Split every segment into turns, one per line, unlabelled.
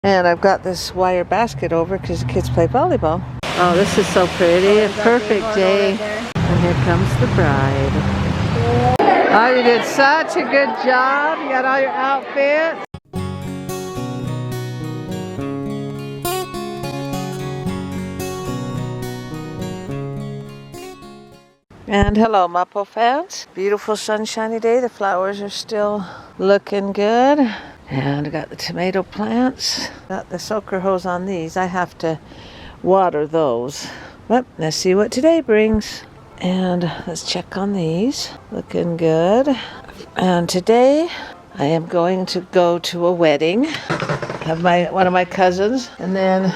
And I've got this wire basket over because the kids play volleyball. Oh, this is so pretty. A perfect day. And here comes the bride. Oh, you did such a good job. You got all your outfits. And hello, Mapo fans. Beautiful sunshiny day. The flowers are still looking good. And I got the tomato plants. Got the soaker hose on these. I have to water those. But let's see what today brings. And let's check on these. Looking good. And today I am going to go to a wedding. Have one of my cousins. And then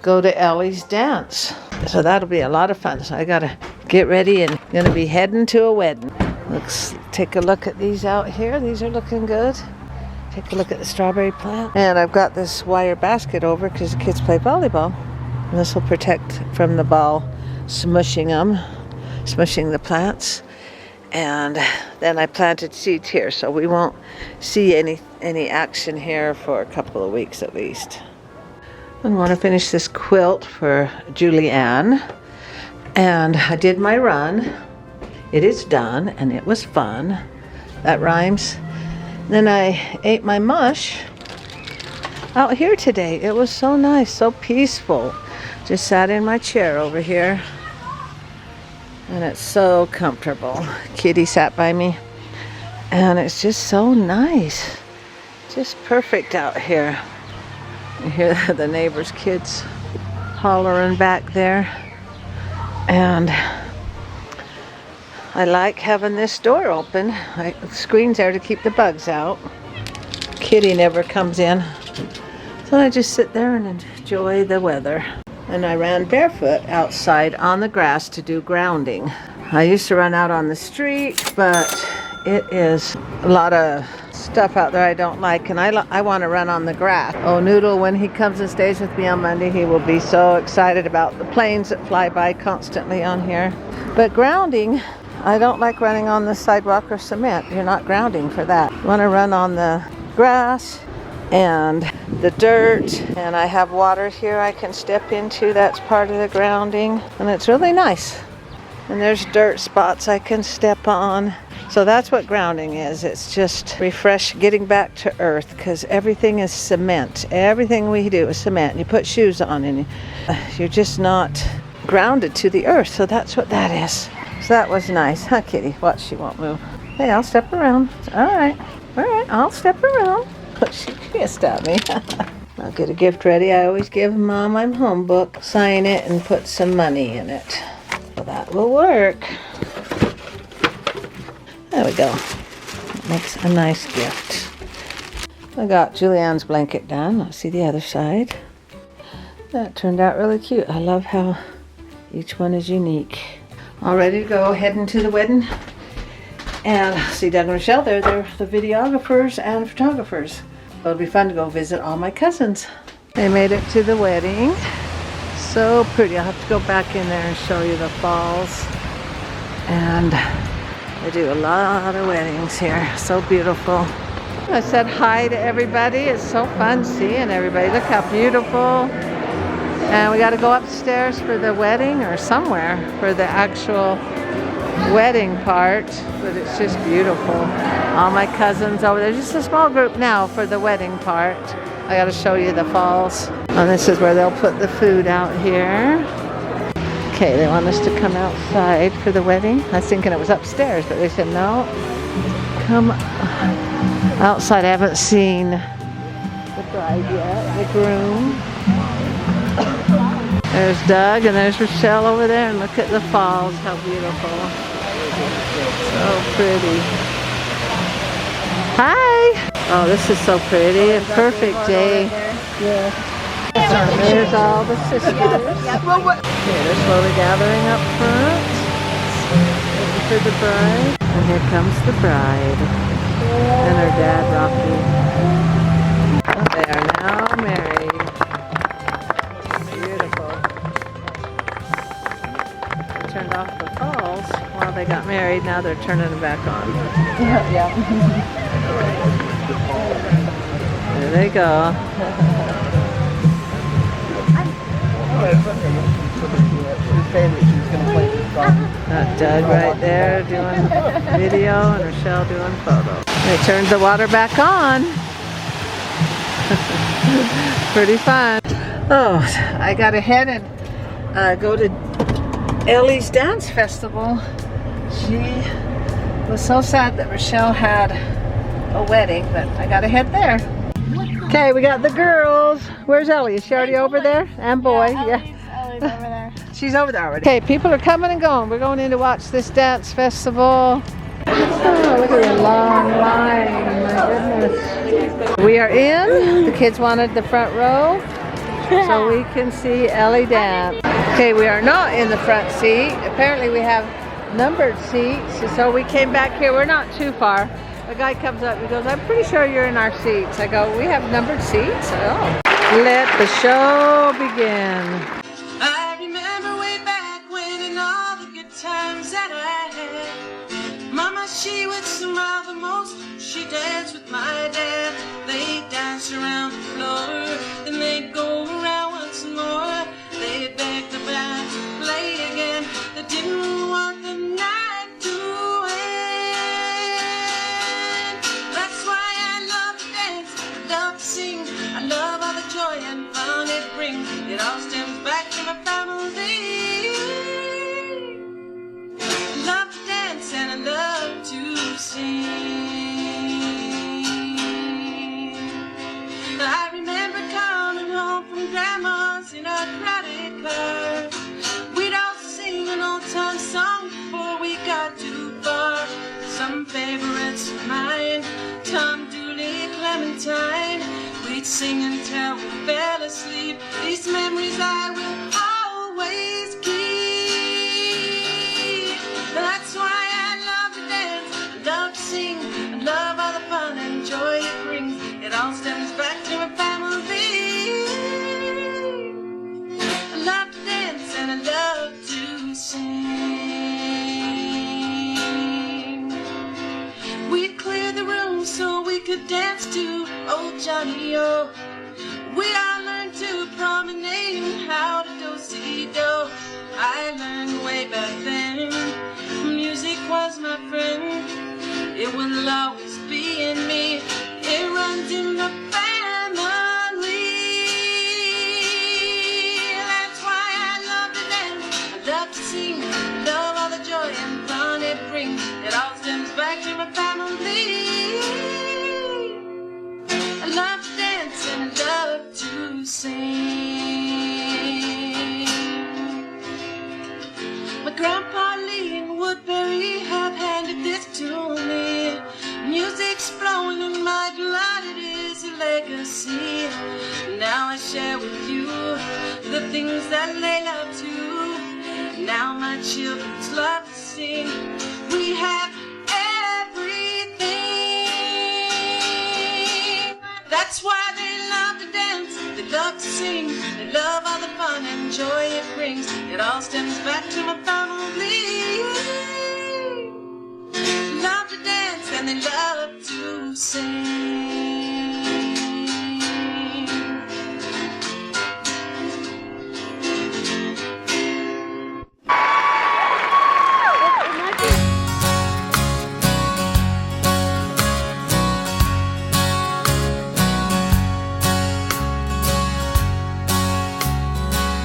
go to Ellie's dance. So that'll be a lot of fun. So I gotta get ready and gonna be heading to a wedding. Let's take a look at these out here. These are looking good. Take a look at the strawberry plant. And I've got this wire basket over because the kids play volleyball. And this will protect from the ball smushing the plants. And then I planted seeds here, so we won't see any action here for a couple of weeks at least. I want to finish this quilt for Julianne. And I did my run. It is done, and it was fun. That rhymes. Then I ate my mush out here today. It was so nice, so peaceful. Just sat in my chair over here. And it's so comfortable. Kitty sat by me. And it's just so nice. Just perfect out here. You hear the neighbor's kids hollering back there. And I like having this door open. The screen's there to keep the bugs out. Kitty never comes in. So I just sit there and enjoy the weather. And I ran barefoot outside on the grass to do grounding. I used to run out on the street, but it is a lot of stuff out there I don't like, and I want to run on the grass. Oh, Noodle, when he comes and stays with me on Monday, he will be so excited about the planes that fly by constantly on here. But grounding, I don't like running on the sidewalk or cement. You're not grounding for that. You want to run on the grass and the dirt, and I have water here I can step into. That's part of the grounding, and it's really nice. And there's dirt spots I can step on. So that's what grounding is. It's just getting back to earth, because everything is cement. Everything we do is cement. You put shoes on and you're just not grounded to the earth. So that's what that is. So that was nice. Huh, Kitty? Watch, she won't move. Hey, I'll step around. All right, I'll step around. She hissed at me. I'll get a gift ready. I always give Mom my home book, sign it, and put some money in it. So that will work. There we go. That makes a nice gift. I got Julianne's blanket done. Let's see the other side. That turned out really cute. I love how each one is unique. All ready to go, heading to the wedding. And see Doug and Rochelle, they're the videographers and photographers. So it'll be fun to go visit all my cousins. They made it to the wedding. So pretty. I'll have to go back in there and show you the falls. And they do a lot of weddings here. So beautiful. I said hi to everybody. It's so fun seeing everybody. Look how beautiful. And we got to go upstairs for the wedding, or somewhere for the actual wedding part, but it's just beautiful. All my cousins over there. Just a small group now for the wedding part. I got to show you the falls. And this is where they'll put the food out here. Okay, they want us to come outside for the wedding. I was thinking it was upstairs, but they said no. Come outside. I haven't seen the bride yet, the groom. There's Doug and there's Rochelle over there, and look at the falls, how beautiful. So pretty. Hi! Oh, this is so pretty. A perfect day. There's all the sisters. Okay, they're slowly gathering up front. Waiting for the bride. And here comes the bride. And her dad, Rocky. Oh, they are now married. Beautiful. They turned off the falls while they got married. Now they're turning them back on. Yeah. There they go. Doug right there doing video and Rochelle doing photos. It turns the water back on. Pretty fun. Oh, I gotta head and go to Ellie's dance festival. She was so sad that Rochelle had a wedding, but I gotta head there. Okay, we got the girls. Where's Ellie? Is she already over there? And boy, yeah.
Ellie's over there.
She's over there already. Okay, people are coming and going. We're going in to watch this dance festival. Oh, look at the long line. My goodness. We are in. The kids wanted the front row so we can see Ellie dance. Okay, we are not in the front seat. Apparently we have numbered seats, so we came back here. We're not too far. A guy comes up and goes, I'm pretty sure you're in our seats. I go, we have numbered seats? Oh. Let the show begin.
I remember way back when and all the good times that I had. Mama, she would smile the most. She danced with my dad. They danced around the floor, then they'd go around once more. They'd beg the band to play again. They didn't want the night to end. That's why I love to dance, I love to sing, I love all the joy and fun it brings. It all stems back to my family. I love to dance and I love to sing. I remember coming home from Grandma's in a crowded car. We'd all sing an old-time song before we got too far. Some favorites of mine, Tom Dooley, Clementine. We'd sing until we fell asleep. These memories I will always keep. That's why I love to dance, I love to sing, I love all the fun and joy it brings. It all stems back to my family. I love to dance and I love to sing. We'd clear the room so we could dance to old Johnny-O. We all learned to promenade and how to do-si-do. I learned way back then, music was my friend. It will always be in me, it runs in the family. That's why I love to dance, I love to sing, I love all the joy and fun it brings. It all stems back to my family. I love to dance and I love to sing. My Grandpa Lee and Woodbury have handed this to me. Music's flowing in my blood, it is a legacy. Now I share with you the things that they love to. Now my children's love to sing. We have everything. That's why they love to dance, they love to sing, they love all the fun and joy it brings. It all stems back to my family. Love to dance and they love to sing.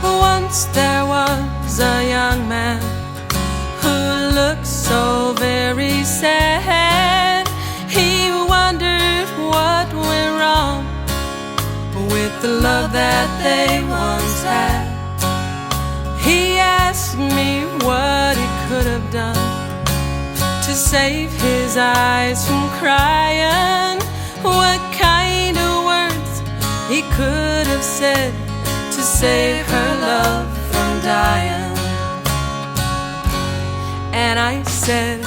Once there was a young man who looked so very sad. He wondered what went wrong with the love that they once had. He asked me what he could have done to save his eyes from crying, what kind of words he could have said to save her love from dying. And I said,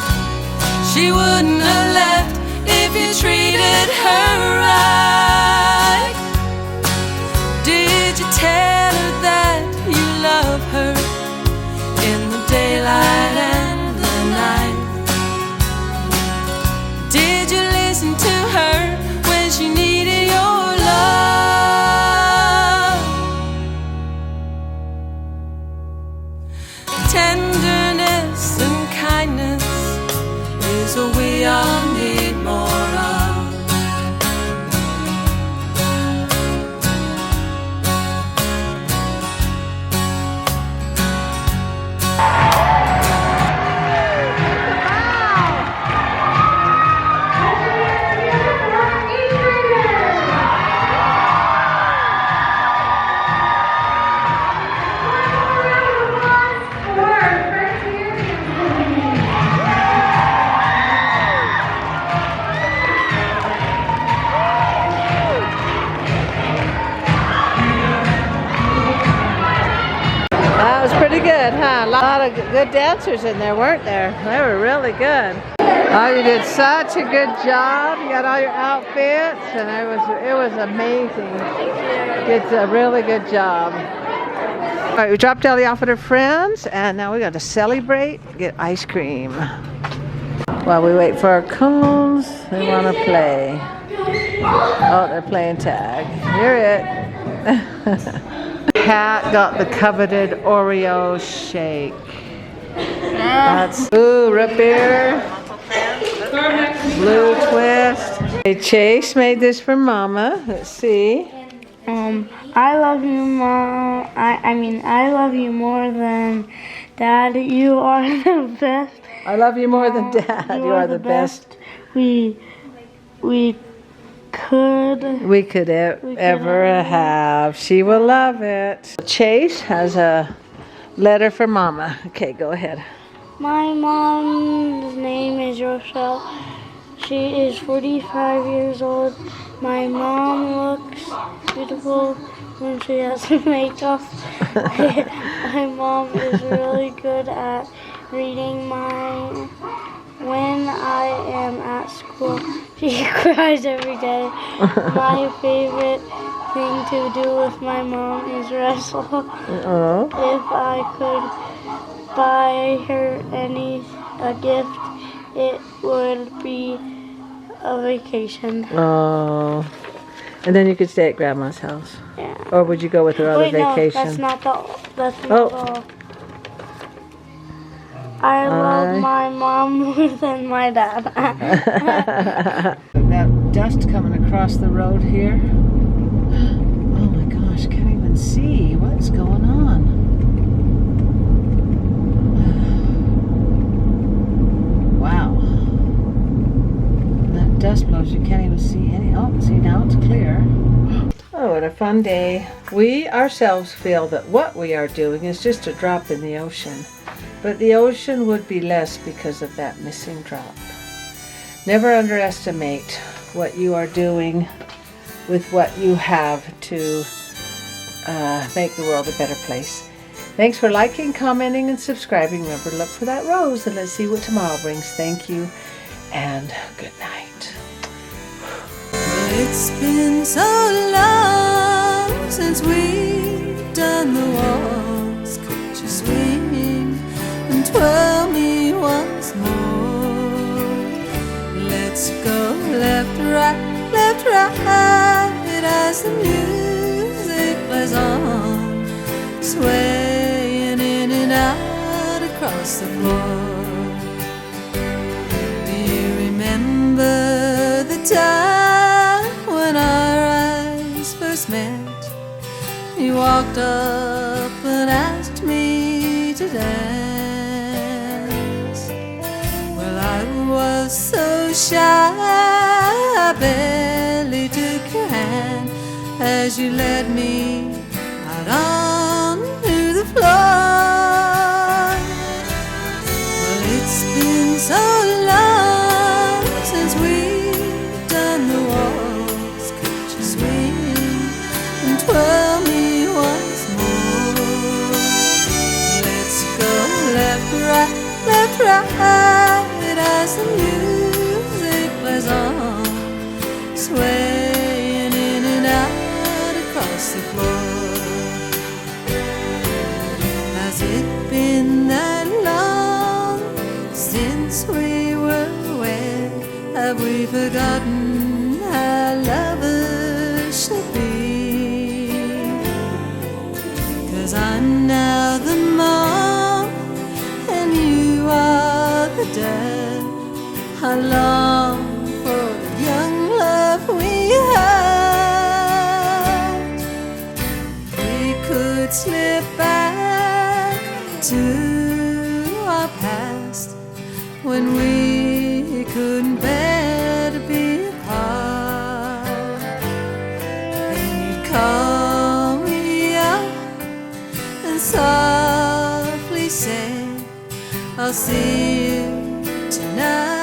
she wouldn't have left if you treated her right. Did you tell her that you love her in the daylight and the night? Did you listen to her when she needed your love?
good, huh? A lot of good dancers in there, weren't there? They were really good. Oh, you did such a good job. You got all your outfits, and it was amazing. It's a really good job. All right, we dropped Ellie off with her friends, and now we got to celebrate, get ice cream. While we wait for our cones, they want to play. Oh, they're playing tag. Hear it. Cat got the coveted Oreo shake. That's root beer, blue twist. Hey, Chase made this for Mama. Let's see.
I love you, Mom. I love you more than Dad. You are the best.
I love you more than Dad. You are the best.
We could
ever have. She will love it. Chase has a letter for Mama. Okay, go ahead.
My mom's name is Rochelle. She is 45 years old. My mom looks beautiful when she has makeup. My mom is really good at reading. When I am at school, she cries every day. My favorite thing to do with my mom is wrestle. If I could buy her a gift, it would be a vacation.
Oh. And then you could stay at Grandma's house.
Yeah.
Or would you go with her on a vacation?
No, that's not all. I love my mom more than my dad.
That dust coming across the road here. Oh my gosh, can't even see what's going on. Wow. That dust blows, you can't even see any. Oh, see, now it's clear. Oh, what a fun day. We ourselves feel that what we are doing is just a drop in the ocean. But the ocean would be less because of that missing drop. Never underestimate what you are doing with what you have to make the world a better place. Thanks for liking, commenting, and subscribing. Remember to look for that rose, and let's see what tomorrow brings. Thank you, and good night.
Well, it's been so long since we've done the waltz. Could you swing and twirl me once more? Let's go left, right, as the music plays on, swaying in and out across the floor. Do you remember the time when our eyes first met? You walked up and asked me to dance. Well, I was so shy, I barely took your hand as you led me out onto the floor. Well, it's been so long since we've done the waltz. Could you swing and twirl me once more? Let's go left, right, as the music plays on, swaying in and out across the floor. Has it been that long since we were wed? Have we forgotten how lovers should be? 'Cause I'm now the mom and you are the dad. I long for the young love we had. We could slip back to our past when we couldn't bear to be apart. Then you'd call me up and softly say, I'll see you tonight.